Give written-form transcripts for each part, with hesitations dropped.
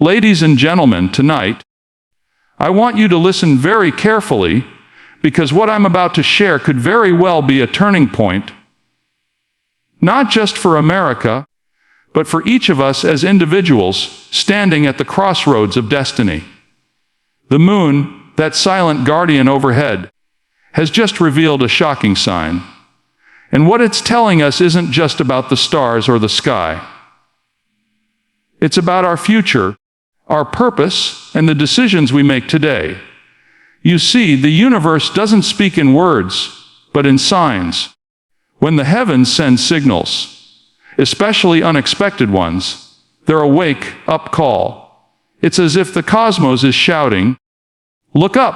Ladies and gentlemen, tonight, I want you to listen very carefully, because what I'm about to share could very well be a turning point, not just for America, but for each of us as individuals standing at the crossroads of destiny. The moon, that silent guardian overhead, has just revealed a shocking sign. And what it's telling us isn't just about the stars or the sky. It's about our future, our purpose, and the decisions we make today. You see, the universe doesn't speak in words, but in signs. When the heavens send signals, especially unexpected ones, they're a wake-up call. It's as if the cosmos is shouting, "Look up,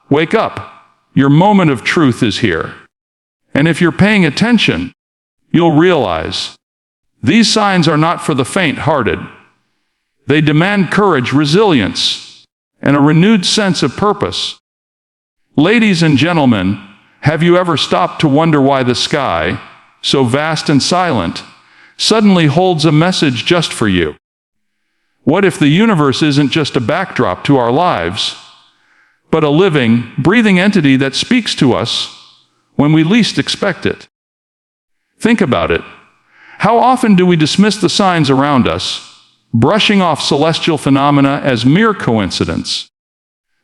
wake up, your moment of truth is here." And if you're paying attention, you'll realize these signs are not for the faint-hearted. They demand courage, resilience, and a renewed sense of purpose. Ladies and gentlemen, have you ever stopped to wonder why the sky, so vast and silent, suddenly holds a message just for you? What if the universe isn't just a backdrop to our lives, but a living, breathing entity that speaks to us when we least expect it? Think about it. How often do we dismiss the signs around us, brushing off celestial phenomena as mere coincidence?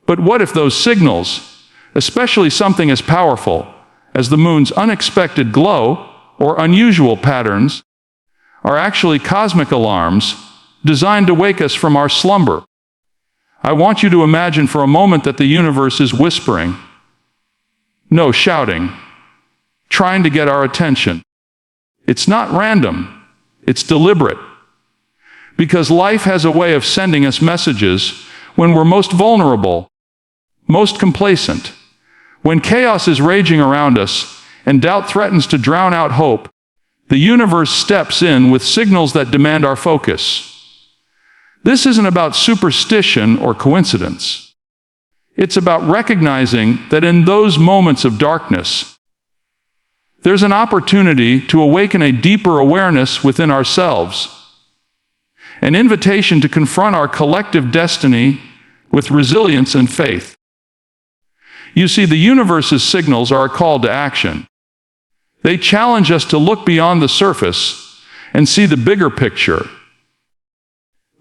But what if those signals, especially something as powerful as the moon's unexpected glow or unusual patterns, are actually cosmic alarms designed to wake us from our slumber? I want you to imagine for a moment that the universe is whispering, no, shouting, trying to get our attention. It's not random, it's deliberate. Because life has a way of sending us messages when we're most vulnerable, most complacent. When chaos is raging around us and doubt threatens to drown out hope, the universe steps in with signals that demand our focus. This isn't about superstition or coincidence. It's about recognizing that in those moments of darkness, there's an opportunity to awaken a deeper awareness within ourselves, an invitation to confront our collective destiny with resilience and faith. You see, the universe's signals are a call to action. They challenge us to look beyond the surface and see the bigger picture,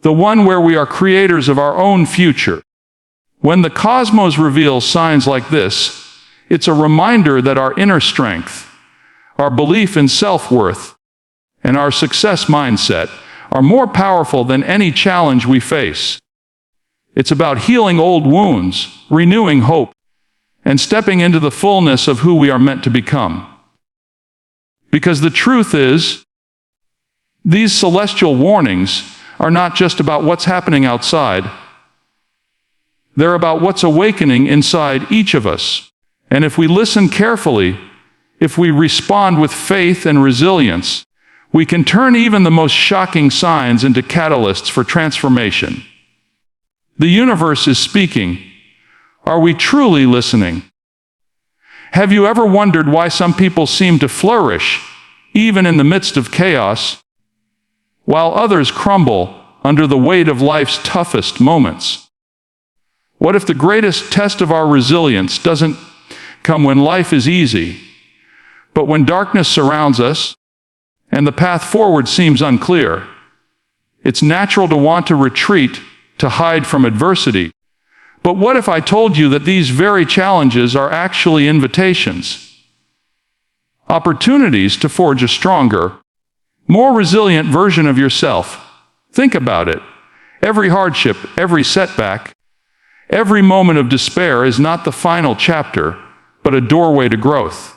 the one where we are creators of our own future. When the cosmos reveals signs like this, it's a reminder that our inner strength, our belief in self-worth, and our success mindset are more powerful than any challenge we face. It's about healing old wounds, renewing hope, and stepping into the fullness of who we are meant to become. Because the truth is, these celestial warnings are not just about what's happening outside. They're about what's awakening inside each of us. And if we listen carefully, if we respond with faith and resilience, we can turn even the most shocking signs into catalysts for transformation. The universe is speaking. Are we truly listening? Have you ever wondered why some people seem to flourish, even in the midst of chaos, while others crumble under the weight of life's toughest moments? What if the greatest test of our resilience doesn't come when life is easy, but when darkness surrounds us and the path forward seems unclear? It's natural to want to retreat, to hide from adversity. But what if I told you that these very challenges are actually invitations, opportunities to forge a stronger, more resilient version of yourself? Think about it. Every hardship, every setback, every moment of despair is not the final chapter, but a doorway to growth.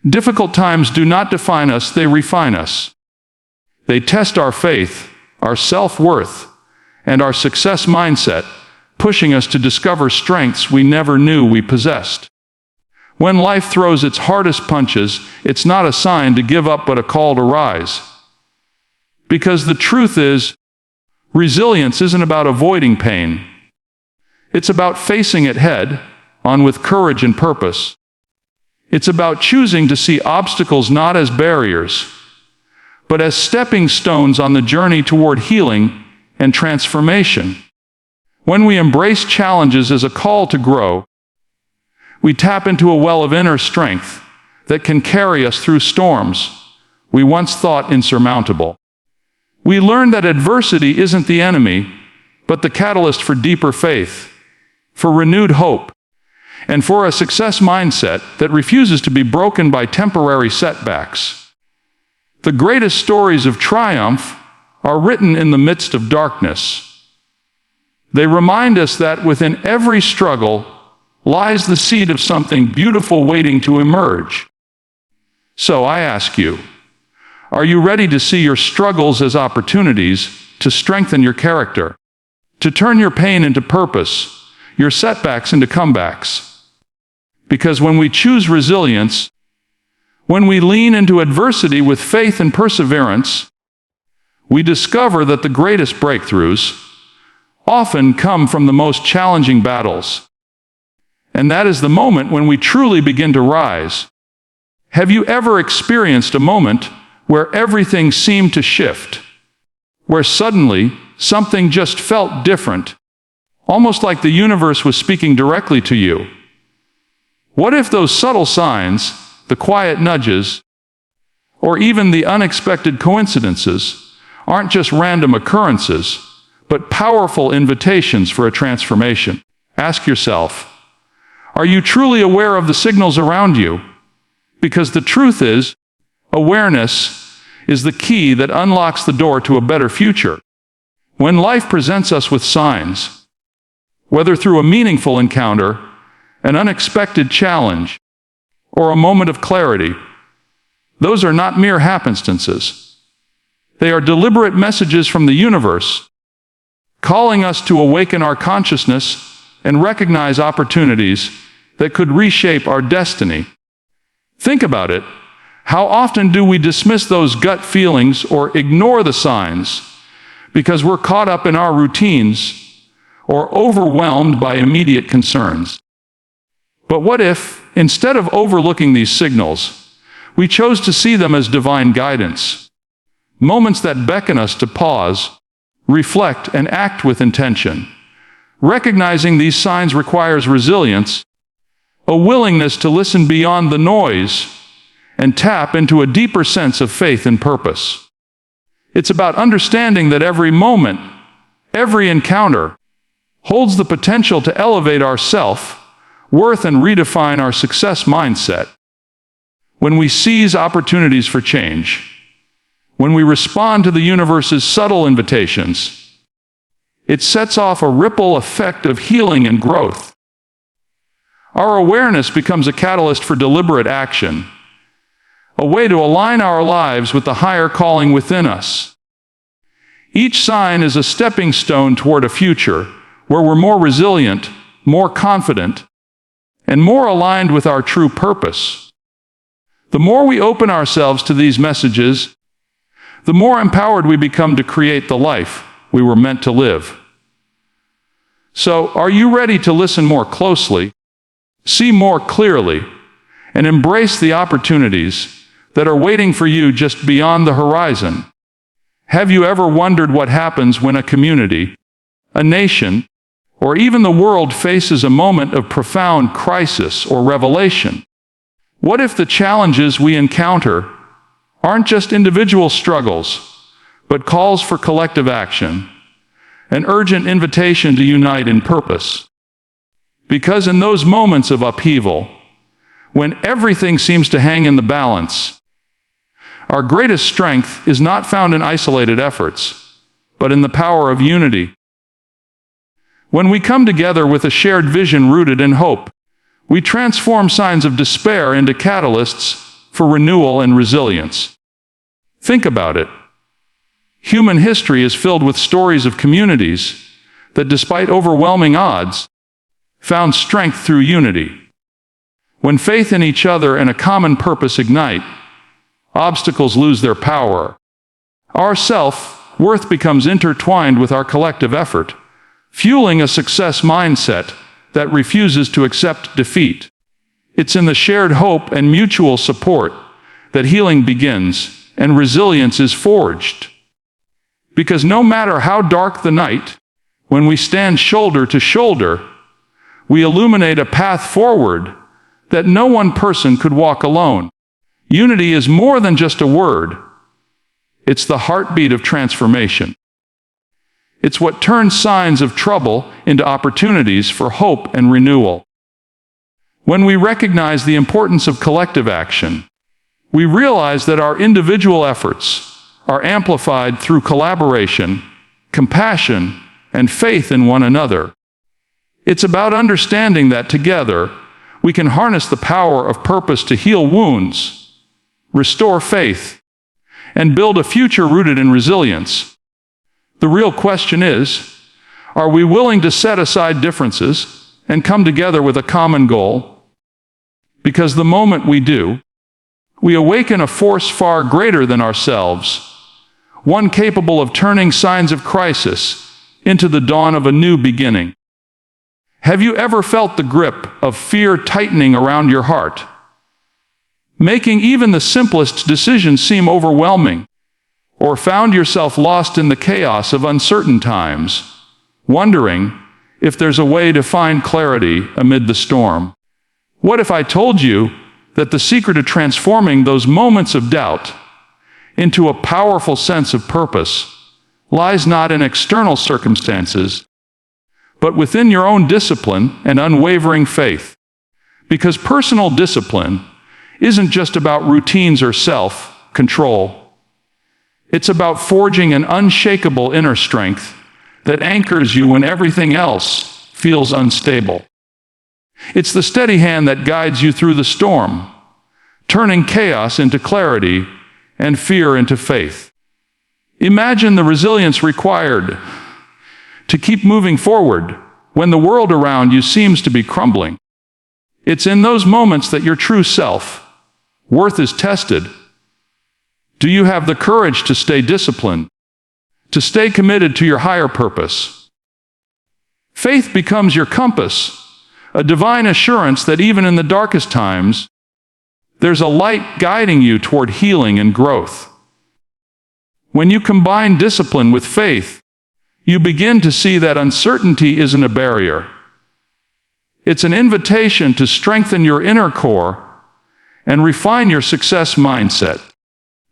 Difficult times do not define us, they refine us. They test our faith, our self-worth, and our success mindset, pushing us to discover strengths we never knew we possessed. When life throws its hardest punches, it's not a sign to give up but a call to rise. Because the truth is, resilience isn't about avoiding pain. It's about facing it head on with courage and purpose. It's about choosing to see obstacles not as barriers, but as stepping stones on the journey toward healing and transformation. When we embrace challenges as a call to grow, we tap into a well of inner strength that can carry us through storms we once thought insurmountable. We learn that adversity isn't the enemy, but the catalyst for deeper faith, for renewed hope, and for a success mindset that refuses to be broken by temporary setbacks. The greatest stories of triumph are written in the midst of darkness. They remind us that within every struggle lies the seed of something beautiful waiting to emerge. So I ask you, are you ready to see your struggles as opportunities to strengthen your character, to turn your pain into purpose, your setbacks into comebacks? Because when we choose resilience, when we lean into adversity with faith and perseverance, we discover that the greatest breakthroughs often come from the most challenging battles. And that is the moment when we truly begin to rise. Have you ever experienced a moment where everything seemed to shift, where suddenly something just felt different, almost like the universe was speaking directly to you? What if those subtle signs, the quiet nudges, or even the unexpected coincidences aren't just random occurrences, but powerful invitations for a transformation? Ask yourself, are you truly aware of the signals around you? Because the truth is, awareness is the key that unlocks the door to a better future. When life presents us with signs, whether through a meaningful encounter, an unexpected challenge, or a moment of clarity, those are not mere happenstances. They are deliberate messages from the universe, calling us to awaken our consciousness and recognize opportunities that could reshape our destiny. Think about it. How often do we dismiss those gut feelings or ignore the signs because we're caught up in our routines or overwhelmed by immediate concerns? But what if, instead of overlooking these signals, we chose to see them as divine guidance, moments that beckon us to pause, reflect, and act with intention? Recognizing these signs requires resilience, a willingness to listen beyond the noise and tap into a deeper sense of faith and purpose. It's about understanding that every moment, every encounter, holds the potential to elevate our self-worth and redefine our success mindset. When we seize opportunities for change, when we respond to the universe's subtle invitations, it sets off a ripple effect of healing and growth. Our awareness becomes a catalyst for deliberate action, a way to align our lives with the higher calling within us. Each sign is a stepping stone toward a future where we're more resilient, more confident, and more aligned with our true purpose. The more we open ourselves to these messages, the more empowered we become to create the life we were meant to live. So, are you ready to listen more closely, see more clearly, and embrace the opportunities that are waiting for you just beyond the horizon? Have you ever wondered what happens when a community, a nation, or even the world faces a moment of profound crisis or revelation? What if the challenges we encounter aren't just individual struggles, but calls for collective action, an urgent invitation to unite in purpose? Because in those moments of upheaval, when everything seems to hang in the balance, our greatest strength is not found in isolated efforts, but in the power of unity. When we come together with a shared vision rooted in hope, we transform signs of despair into catalysts for renewal and resilience. Think about it. Human history is filled with stories of communities that, despite overwhelming odds, found strength through unity. When faith in each other and a common purpose ignite, obstacles lose their power. Our self-worth becomes intertwined with our collective effort, fueling a success mindset that refuses to accept defeat. It's in the shared hope and mutual support that healing begins and resilience is forged. Because no matter how dark the night, when we stand shoulder to shoulder, we illuminate a path forward that no one person could walk alone. Unity is more than just a word. It's the heartbeat of transformation. It's what turns signs of trouble into opportunities for hope and renewal. When we recognize the importance of collective action, we realize that our individual efforts are amplified through collaboration, compassion, and faith in one another. It's about understanding that together, we can harness the power of purpose to heal wounds, restore faith, and build a future rooted in resilience. The real question is, are we willing to set aside differences and come together with a common goal? Because the moment we do, we awaken a force far greater than ourselves, one capable of turning signs of crisis into the dawn of a new beginning. Have you ever felt the grip of fear tightening around your heart, making even the simplest decisions seem overwhelming, or found yourself lost in the chaos of uncertain times, wondering if there's a way to find clarity amid the storm? What if I told you that the secret of transforming those moments of doubt into a powerful sense of purpose lies not in external circumstances, but within your own discipline and unwavering faith? Because personal discipline isn't just about routines or self-control. It's about forging an unshakable inner strength that anchors you when everything else feels unstable. It's the steady hand that guides you through the storm, turning chaos into clarity and fear into faith. Imagine the resilience required to keep moving forward when the world around you seems to be crumbling. It's in those moments that your true self-worth is tested. Do you have the courage to stay disciplined, to stay committed to your higher purpose? Faith becomes your compass, a divine assurance that even in the darkest times, there's a light guiding you toward healing and growth. When you combine discipline with faith, you begin to see that uncertainty isn't a barrier. It's an invitation to strengthen your inner core and refine your success mindset.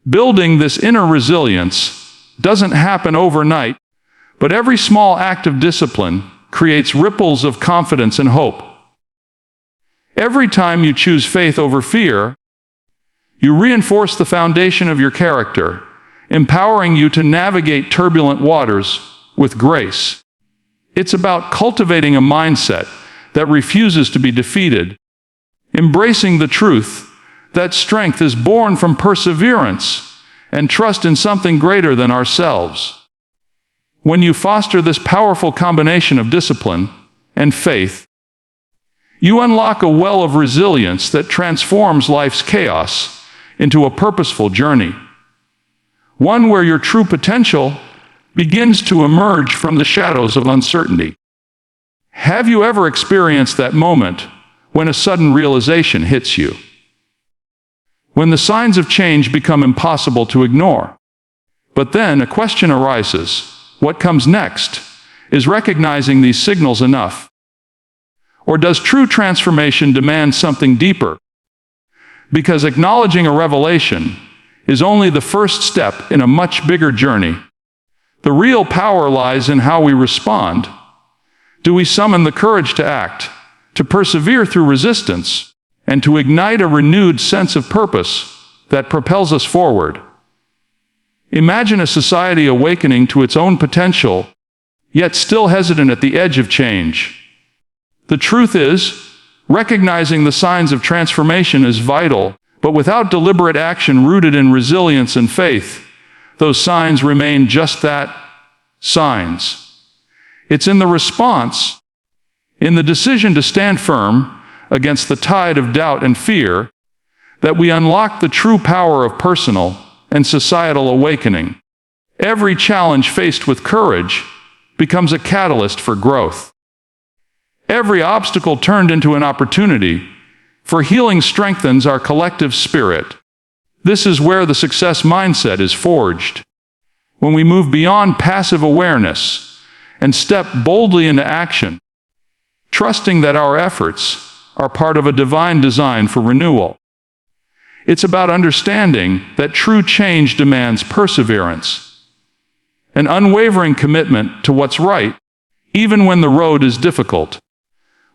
Building this inner resilience doesn't happen overnight, but every small act of discipline creates ripples of confidence and hope. Every time you choose faith over fear, you reinforce the foundation of your character, empowering you to navigate turbulent waters with grace. It's about cultivating a mindset that refuses to be defeated, embracing the truth that strength is born from perseverance and trust in something greater than ourselves. When you foster this powerful combination of discipline and faith, you unlock a well of resilience that transforms life's chaos into a purposeful journey, one where your true potential begins to emerge from the shadows of uncertainty. Have you ever experienced that moment when a sudden realization hits you? When the signs of change become impossible to ignore. But then a question arises: what comes next? Is recognizing these signals enough? Or does true transformation demand something deeper? Because acknowledging a revelation is only the first step in a much bigger journey. The real power lies in how we respond. Do we summon the courage to act, to persevere through resistance, and to ignite a renewed sense of purpose that propels us forward? Imagine a society awakening to its own potential, yet still hesitant at the edge of change. The truth is, recognizing the signs of transformation is vital, but without deliberate action rooted in resilience and faith, those signs remain just that, signs. It's in the response, in the decision to stand firm against the tide of doubt and fear, that we unlock the true power of personal and societal awakening. Every challenge faced with courage becomes a catalyst for growth. Every obstacle turned into an opportunity for healing strengthens our collective spirit. This is where the success mindset is forged. when we move beyond passive awareness and step boldly into action, trusting that our efforts are part of a divine design for renewal. It's about understanding that true change demands perseverance, an unwavering commitment to what's right, even when the road is difficult.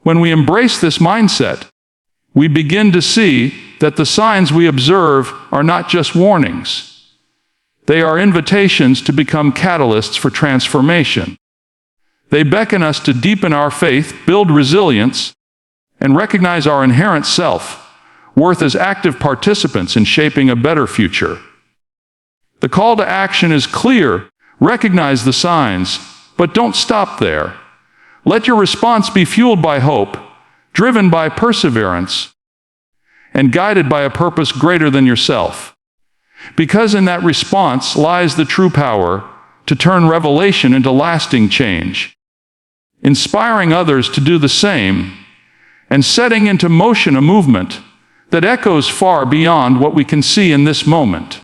When we embrace this mindset, we begin to see that the signs we observe are not just warnings. They are invitations to become catalysts for transformation. They beckon us to deepen our faith, build resilience, and recognize our inherent self-worth as active participants in shaping a better future. The call to action is clear. Recognize the signs, but don't stop there. Let your response be fueled by hope, driven by perseverance, and guided by a purpose greater than yourself. Because in that response lies the true power to turn revelation into lasting change, inspiring others to do the same, and setting into motion a movement that echoes far beyond what we can see in this moment.